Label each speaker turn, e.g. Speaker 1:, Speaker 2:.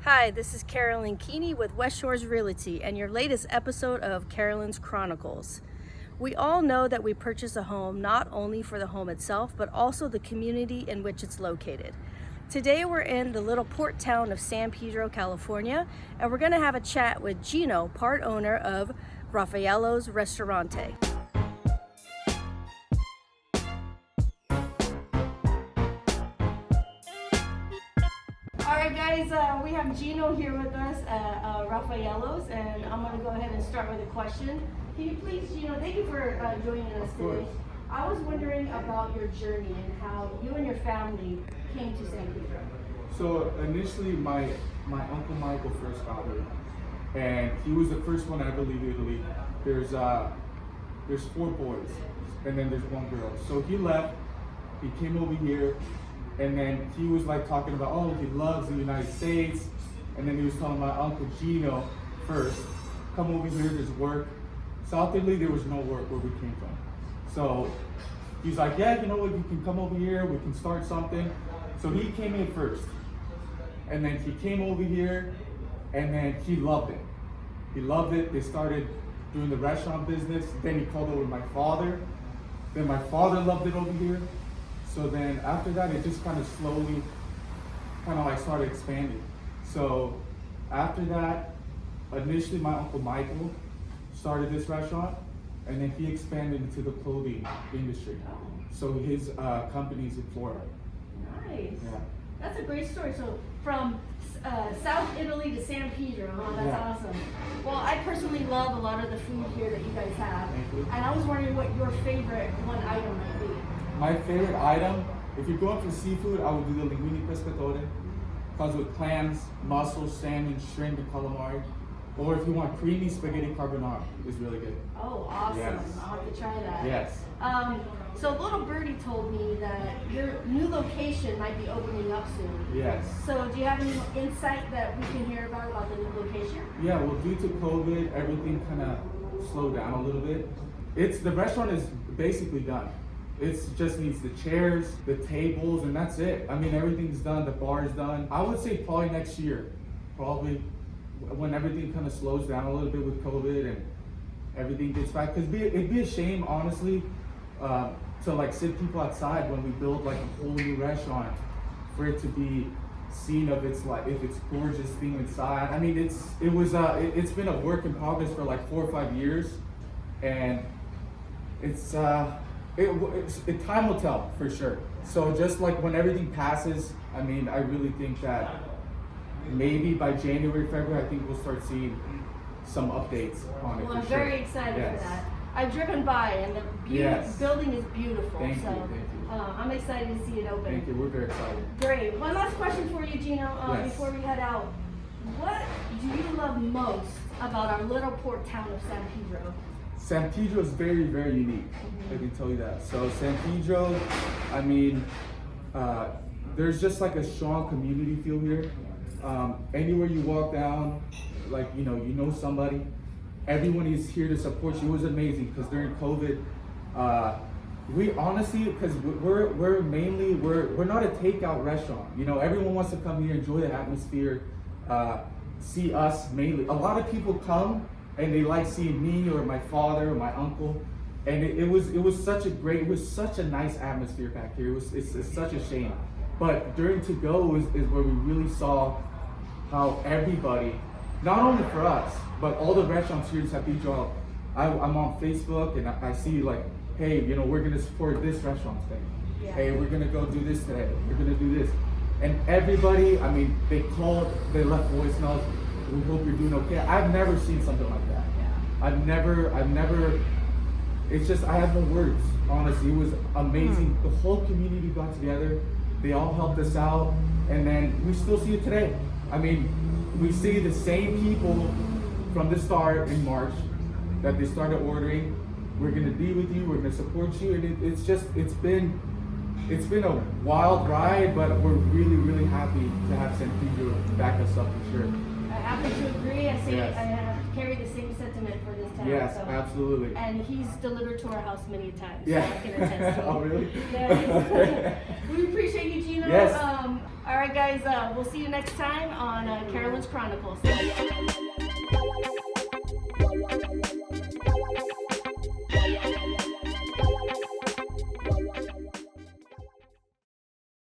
Speaker 1: Hi, this is Carolyn Keeney with West Shores Realty and your latest episode of Carolyn's Chronicles. We all know that we purchase a home not only for the home itself, but also the community in which it's located. Today we're in the little port town of San Pedro, California, and we're going to have a chat with Gino, part owner of Raffaello's Ristorante. Alright guys, we have Gino here with us at Raffaello's, and I'm going to go ahead and start with a question. Can you please, Gino, thank you for joining us today. I was wondering about your journey and how you and your family came to San Pedro.
Speaker 2: So initially my Uncle Michael first got here, and he was the first one to ever leave Italy. There's 4 boys, and then there's 1 girl. So he left, he came over here, and then he was like talking about, oh, he loves the United States. And then he was telling my Uncle Gino first, come over here, there's work. South Italy, there was no work where we came from. So he's like, yeah, you know what, you can come over here, we can start something. So he came in first. And then he came over here, and then he loved it. He loved it. They started doing the restaurant business. Then he called over my father. Then my father loved it over here. So then after that, it just kind of slowly like started expanding. So after that, initially my Uncle Michael started this restaurant, and then he expanded into the clothing industry. So his company's in Florida.
Speaker 1: Nice.
Speaker 2: Yeah.
Speaker 1: That's a great story. So from South Italy to San Pedro, that's awesome. Well, I personally love a lot of the food here that you guys have.
Speaker 2: Thank you.
Speaker 1: And I was wondering what your favorite one item might be.
Speaker 2: My favorite item, if you're going for seafood, I would do the linguine pescatore. Comes with clams, mussels, salmon, shrimp, and calamari. Or if you want creamy spaghetti carbonara, it's really good.
Speaker 1: Oh, awesome.
Speaker 2: Yes.
Speaker 1: I'll have to try that.
Speaker 2: Yes.
Speaker 1: So little birdie told me that your new location might be opening up soon.
Speaker 2: Yes.
Speaker 1: So do you have any insight that we can hear about the new location?
Speaker 2: Yeah, well, due to COVID, everything kind of slowed down a little bit. The restaurant is basically done. It just needs the chairs, the tables, and that's it. I mean, everything's done, the bar is done. I would say probably next year, probably when everything kind of slows down a little bit with COVID and everything gets back. Because it'd be a shame, honestly, to like sit people outside when we build like a whole new restaurant for it to be seen of its like if it's gorgeous thing inside. I mean, it's been a work in progress for like 4 or 5 years, and time will tell for sure. So just like when everything passes, I mean, I really think that maybe by January, February, I think we'll start seeing some updates on it.
Speaker 1: Well, I'm
Speaker 2: for sure.
Speaker 1: very excited for that. I've driven by, and the building is beautiful.
Speaker 2: Thank you.
Speaker 1: I'm excited to see it open.
Speaker 2: Thank you. We're very excited.
Speaker 1: Great. One last question for you, Gino, before we head out. What do you love most about our little port town of San Pedro?
Speaker 2: San Pedro is very, very unique. I can tell you that. So San Pedro, I mean, there's just like a strong community feel here. Anywhere you walk down, like, you know somebody. Everyone is here to support you. It was amazing because during COVID, we honestly, because we're not a takeout restaurant. You know, everyone wants to come here, enjoy the atmosphere, see us mainly. A lot of people come and they like seeing me or my father or my uncle, and it was such a nice atmosphere back here. It's such a shame. But during to go is where we really saw how everybody, not only for us, but all the restaurants here in San Pedro, I'm on Facebook and I see like, hey, we're gonna support this restaurant today. Yeah. Hey, we're gonna go do this today. We're gonna do this. And everybody, I mean, they called, they left voice notes. We hope you're doing okay. I've never seen something like that. Yeah. I've never, it's just, I have no words, honestly. It was amazing. The whole community got together. They all helped us out. And then we still see it today. I mean, we see the same people from the start in March that they started ordering. We're gonna be with you, we're gonna support you. And it's been a wild ride, but we're really, really happy to have San Pedro back us up for sure.
Speaker 1: I happen to agree. I say, yes. carry the same sentiment for this town.
Speaker 2: Yes,
Speaker 1: so.
Speaker 2: absolutely.
Speaker 1: And he's delivered to our house many times.
Speaker 2: Yeah.
Speaker 1: So I can attest to it.
Speaker 2: Oh, really?
Speaker 1: Yeah. We appreciate you, Gino.
Speaker 2: Yes.
Speaker 1: All right, guys. We'll see you next time on Carolyn's Chronicles.